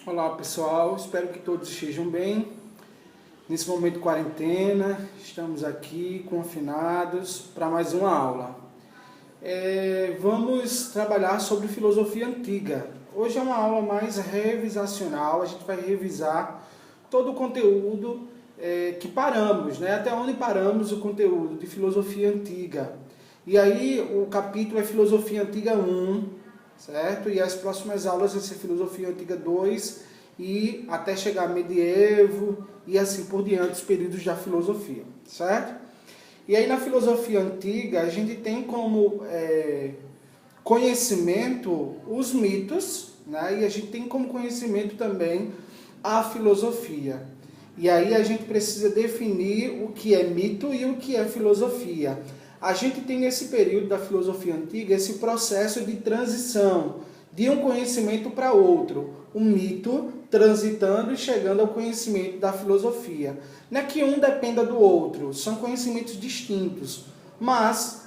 Olá pessoal, espero que todos estejam bem. Nesse momento de quarentena, estamos aqui confinados para mais uma aula. Vamos trabalhar sobre filosofia antiga. Hoje é uma aula mais revisacional, a gente vai revisar todo o conteúdo que paramos, né? Até onde paramos o conteúdo de filosofia antiga. E aí o capítulo é Filosofia Antiga 1, certo? E as próximas aulas vai ser Filosofia Antiga 2 e até chegar a medievo e assim por diante, os períodos da filosofia, certo? E aí na filosofia antiga a gente tem como conhecimento os mitos, né? E a gente tem como conhecimento também a filosofia. E aí a gente precisa definir o que é mito e o que é filosofia. A gente tem nesse período da filosofia antiga esse processo de transição de um conhecimento para outro. O mito transitando e chegando ao conhecimento da filosofia. Não é que um dependa do outro, são conhecimentos distintos. Mas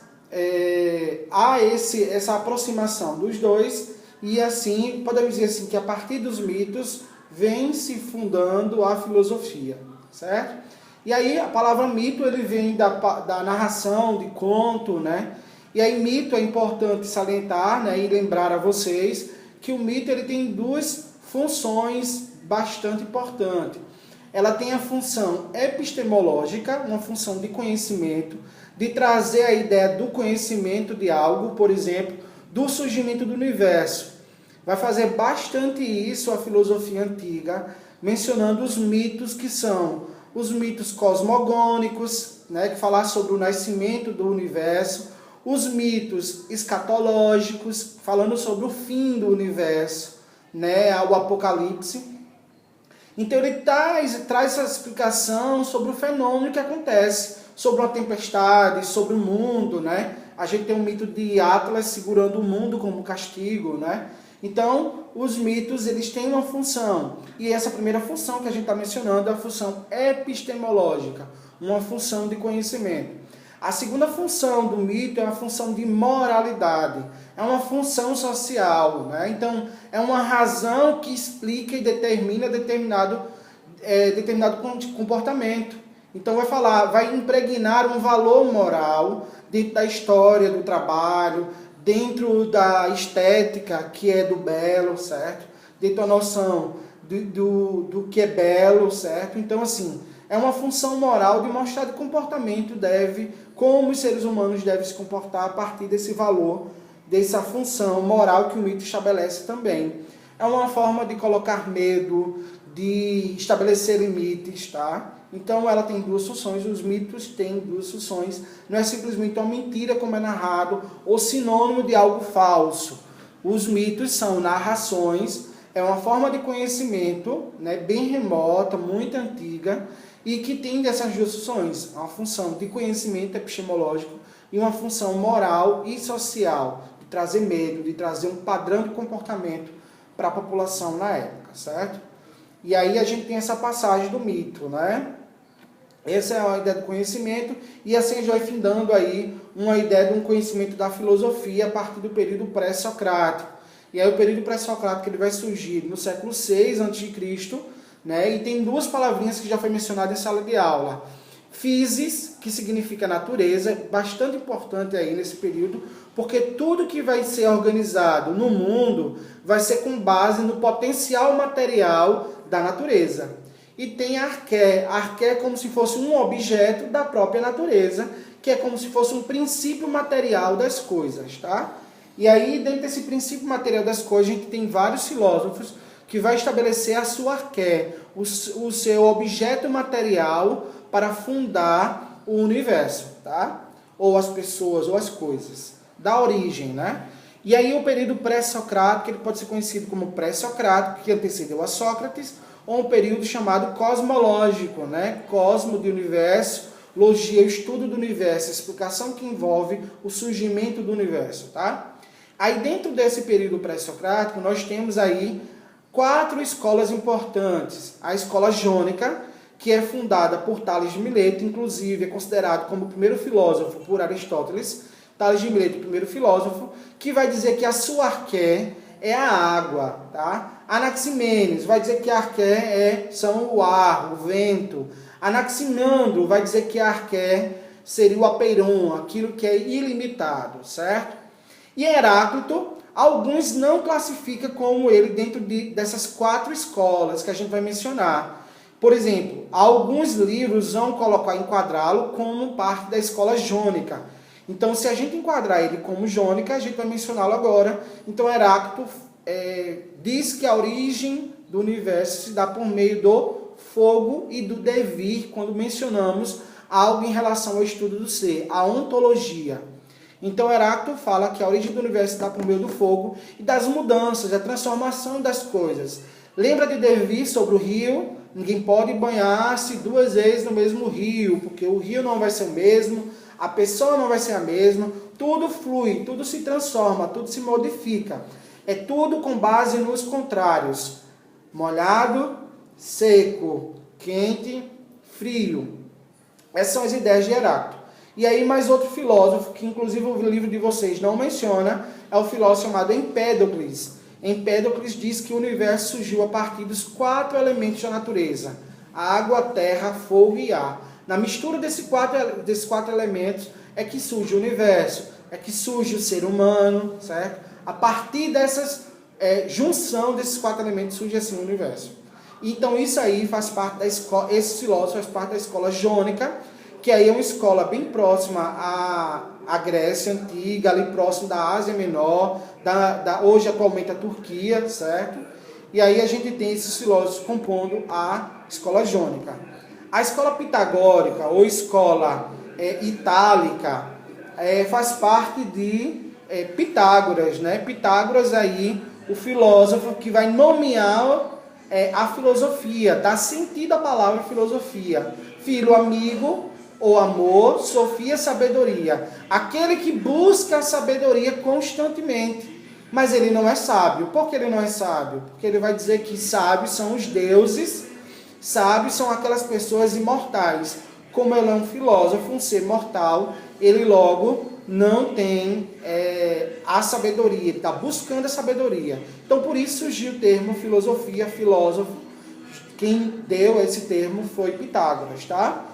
há essa aproximação dos dois e assim, podemos dizer assim, que a partir dos mitos vem se fundando a filosofia, certo? E aí a palavra mito ele vem da narração, de conto, né? E aí mito é importante salientar, né, e lembrar a vocês que o mito ele tem duas funções bastante importantes. Ela tem a função epistemológica, uma função de conhecimento, de trazer a ideia do conhecimento de algo, por exemplo, do surgimento do universo. Vai fazer bastante isso a filosofia antiga, mencionando os mitos que são os mitos cosmogônicos, né, que falar sobre o nascimento do universo, os mitos escatológicos, falando sobre o fim do universo, né, o apocalipse. Então ele traz essa explicação sobre o fenômeno que acontece, sobre uma tempestade, sobre o mundo, né? A gente tem um mito de Atlas segurando o mundo como castigo, né? Então, os mitos, eles têm uma função. E essa primeira função que a gente está mencionando é a função epistemológica, uma função de conhecimento. A segunda função do mito é uma função de moralidade, é uma função social, né? Então, é uma razão que explica e determina determinado comportamento. Então, vai impregnar um valor moral dentro da história do trabalho, dentro da estética, que é do belo, certo? Dentro da noção do que é belo, certo? Então, assim, é uma função moral de mostrar de comportamento como os seres humanos devem se comportar a partir desse valor, dessa função moral que o mito estabelece também. É uma forma de colocar medo, de estabelecer limites, tá? Então ela tem duas funções, os mitos têm duas funções, não é simplesmente uma mentira como é narrado, ou sinônimo de algo falso. Os mitos são narrações, é uma forma de conhecimento, né, bem remota, muito antiga, e que tem dessas duas funções, uma função de conhecimento epistemológico e uma função moral e social, de trazer medo, de trazer um padrão de comportamento para a população na época, certo? E aí a gente tem essa passagem do mito, né? Essa é a ideia do conhecimento, e assim já vai findando aí uma ideia de um conhecimento da filosofia a partir do período pré-socrático. E aí o período pré-socrático ele vai surgir no século VI a.C., né? E tem duas palavrinhas que já foi mencionada em sala de aula. Physis, que significa natureza, bastante importante aí nesse período, porque tudo que vai ser organizado no mundo vai ser com base no potencial material da natureza. E tem arqué. Arqué é como se fosse um objeto da própria natureza, que é como se fosse um princípio material das coisas, tá? E aí, dentro desse princípio material das coisas, a gente tem vários filósofos que vai estabelecer a sua arqué, o seu objeto material para fundar o universo, tá? Ou as pessoas, ou as coisas. Da origem, né? E aí o período pré-socrático, ele pode ser conhecido como pré-socrático, que antecedeu a Sócrates, ou um período chamado cosmológico, né? Cosmo de universo, logia, o estudo do universo, a explicação que envolve o surgimento do universo, tá? Aí dentro desse período pré-socrático, nós temos aí 4 escolas importantes. A escola jônica, que é fundada por Tales de Mileto, inclusive é considerado como o primeiro filósofo por Aristóteles. Tales de Mileto, o primeiro filósofo, que vai dizer que a sua arqué é a água, tá? Anaximenes vai dizer que arqué são o ar, o vento. Anaximandro vai dizer que arqué seria o apeiron, aquilo que é ilimitado, certo? E Heráclito, alguns não classificam como ele dentro dessas 4 escolas que a gente vai mencionar. Por exemplo, alguns livros vão enquadrá-lo como parte da escola jônica. Então, se a gente enquadrar ele como jônica, a gente vai mencioná-lo agora. Então, Heráclito diz que a origem do universo se dá por meio do fogo e do devir, quando mencionamos algo em relação ao estudo do ser, a ontologia. Então, Heráclito fala que a origem do universo se dá por meio do fogo e das mudanças, da transformação das coisas. Lembra de Devir sobre o rio? Ninguém pode banhar-se 2 vezes no mesmo rio, porque o rio não vai ser o mesmo, a pessoa não vai ser a mesma, tudo flui, tudo se transforma, tudo se modifica. É tudo com base nos contrários. Molhado, seco, quente, frio. Essas são as ideias de Heráclito. E aí mais outro filósofo, que inclusive o livro de vocês não menciona, é o filósofo chamado Empédocles. Empédocles diz que o universo surgiu a partir dos 4 elementos da natureza: água, terra, fogo e ar. Na mistura desses quatro elementos é que surge o universo, é que surge o ser humano, certo? A partir dessas junção desses 4 elementos surge assim o universo. Então isso aí faz parte da escola, esse filósofo faz parte da escola jônica, que aí é uma escola bem próxima à Grécia Antiga, ali próximo da Ásia Menor, hoje atualmente a Turquia, certo? E aí a gente tem esses filósofos compondo a escola jônica. A escola pitagórica ou escola itálica faz parte de Pitágoras, né? Pitágoras aí, o filósofo que vai nomear a filosofia, dá sentido à palavra filosofia. Filo, amigo, ou amor, sofia, sabedoria. Aquele que busca a sabedoria constantemente. Mas ele não é sábio. Por que ele não é sábio? Porque ele vai dizer que sábios são os deuses, sábios são aquelas pessoas imortais. Como ele é um filósofo, um ser mortal, ele logo não tem a sabedoria, ele está buscando a sabedoria. Então por isso surgiu o termo filosofia, filósofo. Quem deu esse termo foi Pitágoras, tá?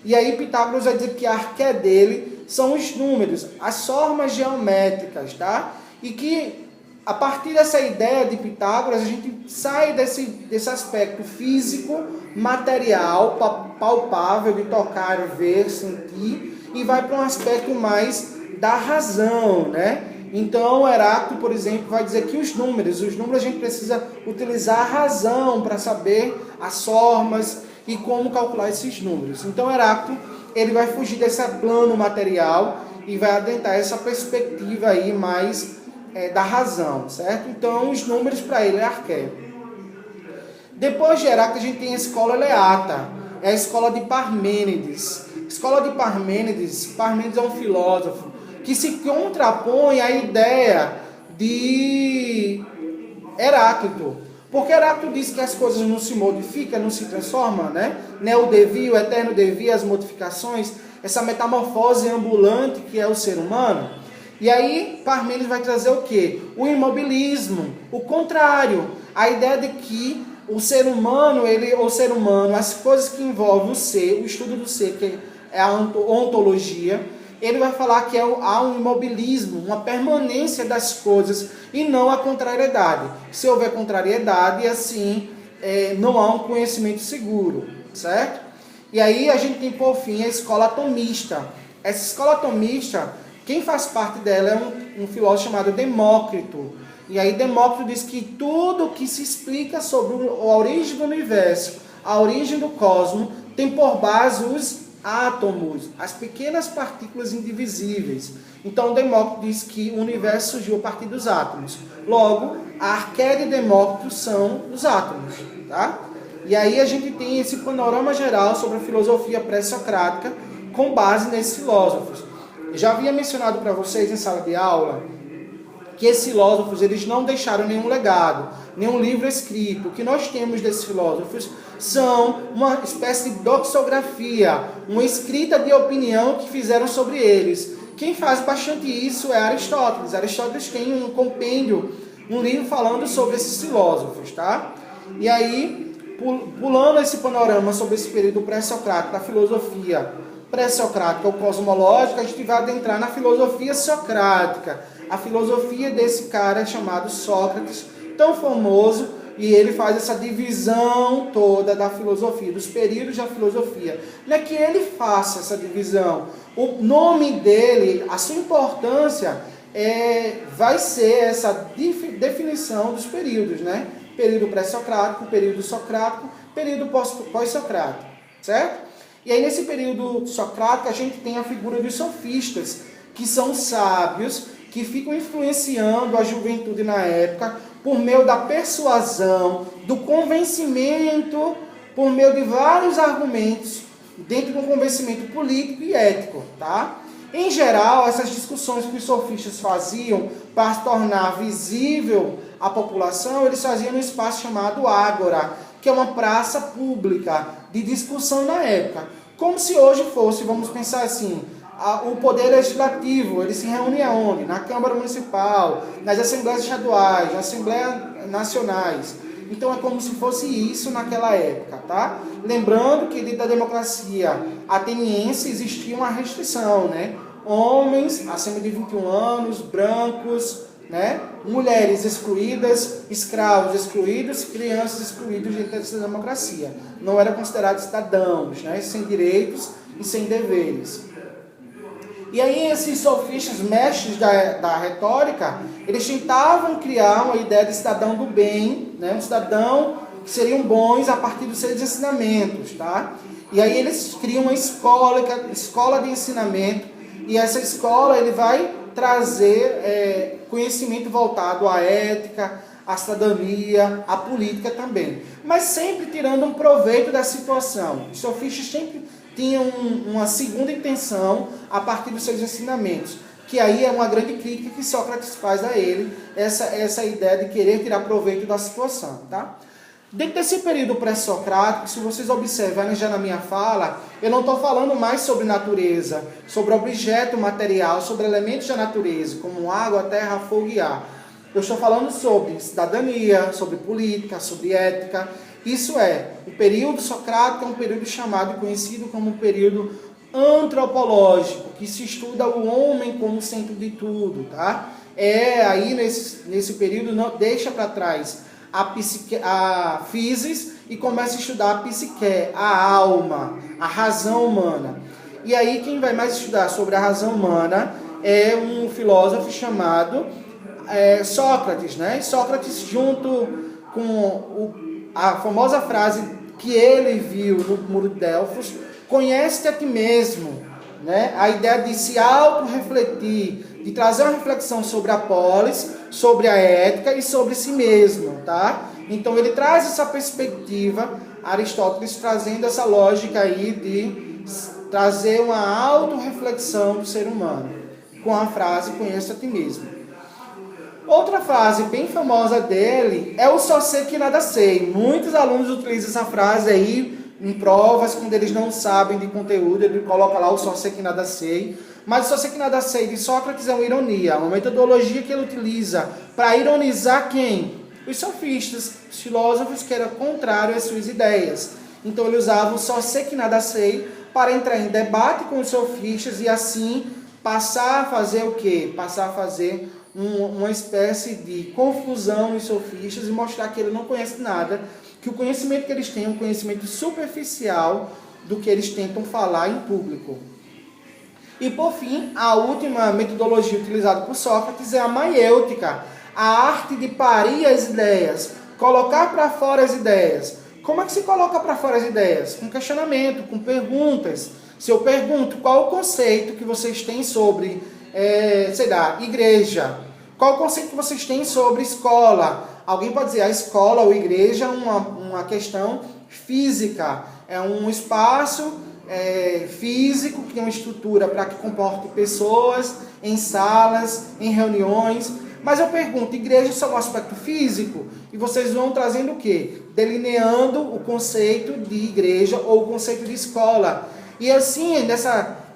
E aí Pitágoras vai dizer que a arqué dele são os números, as formas geométricas, tá? E que a partir dessa ideia de Pitágoras, a gente sai desse aspecto físico, material, palpável, de tocar, ver, sentir, e vai para um aspecto mais da razão, né? Então, Heráclito, por exemplo, vai dizer que os números a gente precisa utilizar a razão para saber as formas e como calcular esses números. Então, Heráclito, ele vai fugir desse plano material e vai adentrar essa perspectiva aí mais da razão, certo? Então, os números para ele é arqué. Depois de Heráclito, a gente tem a escola eleata, é a escola de Parmênides. A escola de Parmênides é um filósofo que se contrapõe à ideia de Heráclito. Porque Heráclito diz que as coisas não se modificam, não se transformam, né? O devir, o eterno devir, as modificações, essa metamorfose ambulante que é o ser humano. E aí, Parmênides vai trazer o quê? O imobilismo, o contrário. A ideia de que o ser humano, as coisas que envolvem o ser, o estudo do ser, que é a ontologia, ele vai falar que há um imobilismo, uma permanência das coisas e não a contrariedade. Se houver contrariedade, assim, não há um conhecimento seguro, certo? E aí a gente tem, por fim, a escola atomista. Essa escola atomista, quem faz parte dela é um filósofo chamado Demócrito. E aí Demócrito diz que tudo que se explica sobre a origem do universo, a origem do cosmos, tem por base os átomos, as pequenas partículas indivisíveis. Então Demócrito diz que o universo surgiu a partir dos átomos. Logo, a arqué de Demócrito são os átomos, tá? E aí a gente tem esse panorama geral sobre a filosofia pré-socrática com base nesses filósofos. Eu já havia mencionado para vocês em sala de aula que esses filósofos eles não deixaram nenhum legado, nenhum livro escrito. O que nós temos desses filósofos são uma espécie de doxografia, uma escrita de opinião que fizeram sobre eles. Quem faz bastante isso é Aristóteles. Aristóteles tem um compêndio Um livro falando sobre esses filósofos, tá? E aí, pulando esse panorama sobre esse período pré-socrático, da filosofia pré-socrática ou cosmológica, a gente vai adentrar na filosofia socrática. A filosofia desse cara chamado Sócrates, tão famoso, e ele faz essa divisão toda da filosofia, dos períodos da filosofia. Não é que ele faça essa divisão. O nome dele, a sua importância, vai ser essa definição dos períodos, né? Período pré-socrático, período socrático, período pós-socrático, certo? E aí nesse período socrático a gente tem a figura dos sofistas, que são sábios, que ficam influenciando a juventude na época por meio da persuasão, do convencimento, por meio de vários argumentos, dentro de um convencimento político e ético, tá? Em geral, essas discussões que os sofistas faziam para tornar visível a população, eles faziam num espaço chamado Ágora, que é uma praça pública de discussão na época. Como se hoje fosse, vamos pensar assim, o poder legislativo, ele se reúne aonde? Na Câmara Municipal, nas Assembleias Estaduais, nas Assembleias Nacionais. Então é como se fosse isso naquela época, tá? Lembrando que dentro da democracia ateniense existia uma restrição, né? Homens acima de 21 anos, brancos, né? Mulheres excluídas, escravos excluídos, crianças excluídas dentro dessa democracia. Não eram considerados cidadãos, né? Sem direitos e sem deveres. E aí esses sofistas, mestres da retórica, eles tentavam criar uma ideia de cidadão do bem, né? Um cidadão que seriam bons a partir dos seus ensinamentos, tá? E aí eles criam uma escola de ensinamento, e essa escola ele vai trazer conhecimento voltado à ética, à cidadania, à política também. Mas sempre tirando um proveito da situação. Os sofistas sempre tinham uma segunda intenção a partir dos seus ensinamentos, que aí é uma grande crítica que Sócrates faz a ele, essa ideia de querer tirar proveito da situação, tá? Dentro desse período pré-socrático, se vocês observarem já na minha fala, eu não estou falando mais sobre natureza, sobre objeto material, sobre elementos da natureza, como água, terra, fogo e ar. Eu estou falando sobre cidadania, sobre política, sobre ética. Isso o período socrático é um período chamado, conhecido como um período antropológico, que se estuda o homem como centro de tudo, tá? Aí nesse período não deixa para trás a physis e começa a estudar a psique, a alma, a razão humana. E aí quem vai mais estudar sobre a razão humana é um filósofo chamado Sócrates, né? Sócrates, junto com a famosa frase que ele viu no muro de Delfos, conhece-te a ti mesmo, né? A ideia de se auto-refletir, de trazer uma reflexão sobre a polis, sobre a ética e sobre si mesmo, tá? Então ele traz essa perspectiva, Aristóteles trazendo essa lógica aí de trazer uma auto-reflexão do ser humano, com a frase conheça a ti mesmo. Outra frase bem famosa dele é o só sei que nada sei. Muitos alunos utilizam essa frase aí em provas, quando eles não sabem de conteúdo, ele coloca lá o só sei que nada sei. Mas o só sei que nada sei de Sócrates é uma ironia, uma metodologia que ele utiliza para ironizar quem? Os sofistas, os filósofos que eram contrários às suas ideias. Então ele usava o só sei que nada sei para entrar em debate com os sofistas e assim passar a fazer o quê? Passar a fazer uma espécie de confusão nos sofistas e mostrar que ele não conhece nada, que o conhecimento que eles têm é um conhecimento superficial do que eles tentam falar em público. E por fim, a última metodologia utilizada por Sócrates é a maiêutica, a arte de parir as ideias, colocar para fora as ideias. Como é que se coloca para fora as ideias? Com questionamento, com perguntas. Se eu pergunto qual o conceito que vocês têm sobre, igreja, qual o conceito que vocês têm sobre escola? Alguém pode dizer, a escola ou igreja é uma questão física, é um espaço físico, que tem uma estrutura para que comporte pessoas em salas, em reuniões. Mas eu pergunto, igreja é só um aspecto físico? E vocês vão trazendo o quê? Delineando o conceito de igreja ou o conceito de escola. E assim,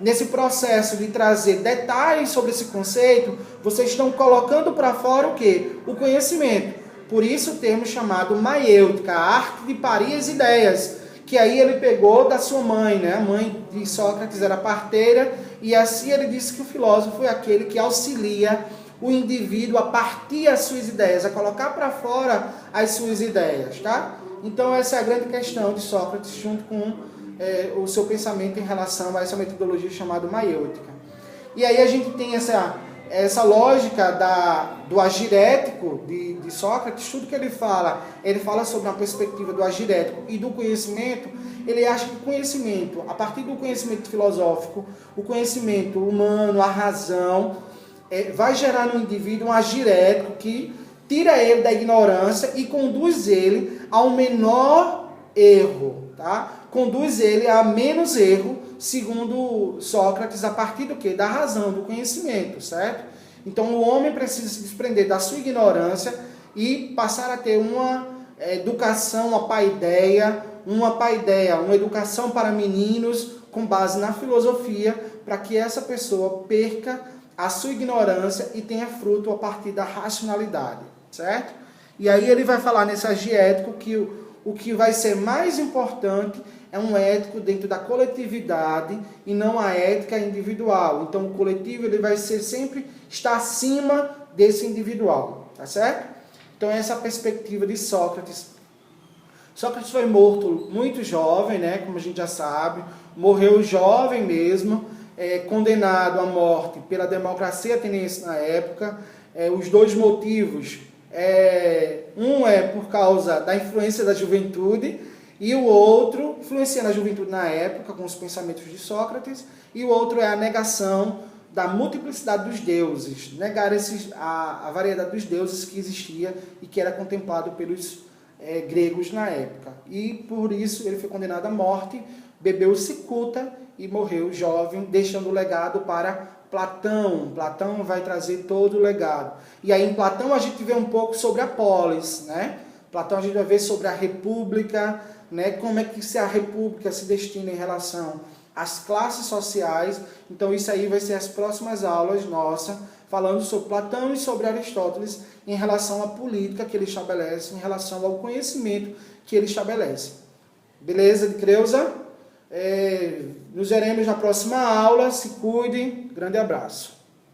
nesse processo de trazer detalhes sobre esse conceito, vocês estão colocando para fora o quê? O conhecimento. Por isso o termo chamado maiêutica, a arte de parir as ideias, que aí ele pegou da sua mãe, né? A mãe de Sócrates era parteira, e assim ele disse que o filósofo é aquele que auxilia o indivíduo a partir as suas ideias, a colocar para fora as suas ideias, tá? Então essa é a grande questão de Sócrates, junto com o seu pensamento em relação a essa metodologia chamada maiêutica. E aí a gente tem essa lógica do agir ético de Sócrates. Tudo que ele fala sobre uma perspectiva do agir ético e do conhecimento. Ele acha que o conhecimento, a partir do conhecimento filosófico, o conhecimento humano, a razão, vai gerar no indivíduo um agir ético que tira ele da ignorância e conduz ele ao menor erro, tá? Conduz ele a menos erro, segundo Sócrates, a partir do quê? Da razão, do conhecimento, certo? Então o homem precisa se desprender da sua ignorância e passar a ter uma educação, uma paideia, uma educação para meninos com base na filosofia, para que essa pessoa perca a sua ignorância e tenha fruto a partir da racionalidade, certo? E aí ele vai falar nesse agir ético que o que vai ser mais importante é um ético dentro da coletividade e não a ética individual. Então o coletivo ele vai sempre estar acima desse individual, tá certo? Então essa é a perspectiva de Sócrates. Sócrates foi morto muito jovem, né? Como a gente já sabe, morreu jovem mesmo, condenado à morte pela democracia ateniense na época. Os dois motivos, um é por causa da influência da juventude, e o outro, influenciando a juventude na época, com os pensamentos de Sócrates, e o outro é a negação da multiplicidade dos deuses, negar a variedade dos deuses que existia e que era contemplado pelos gregos na época. E por isso ele foi condenado à morte, bebeu cicuta e morreu jovem, deixando o legado para Platão. Platão vai trazer todo o legado. E aí em Platão a gente vê um pouco sobre a polis, né? Platão a gente vai ver sobre a república, né? Como é que a república se destina em relação às classes sociais. Então isso aí vai ser as próximas aulas nossas, falando sobre Platão e sobre Aristóteles em relação à política que ele estabelece, em relação ao conhecimento que ele estabelece. Beleza, de Creuza? Nos veremos na próxima aula. Se cuidem. Grande abraço.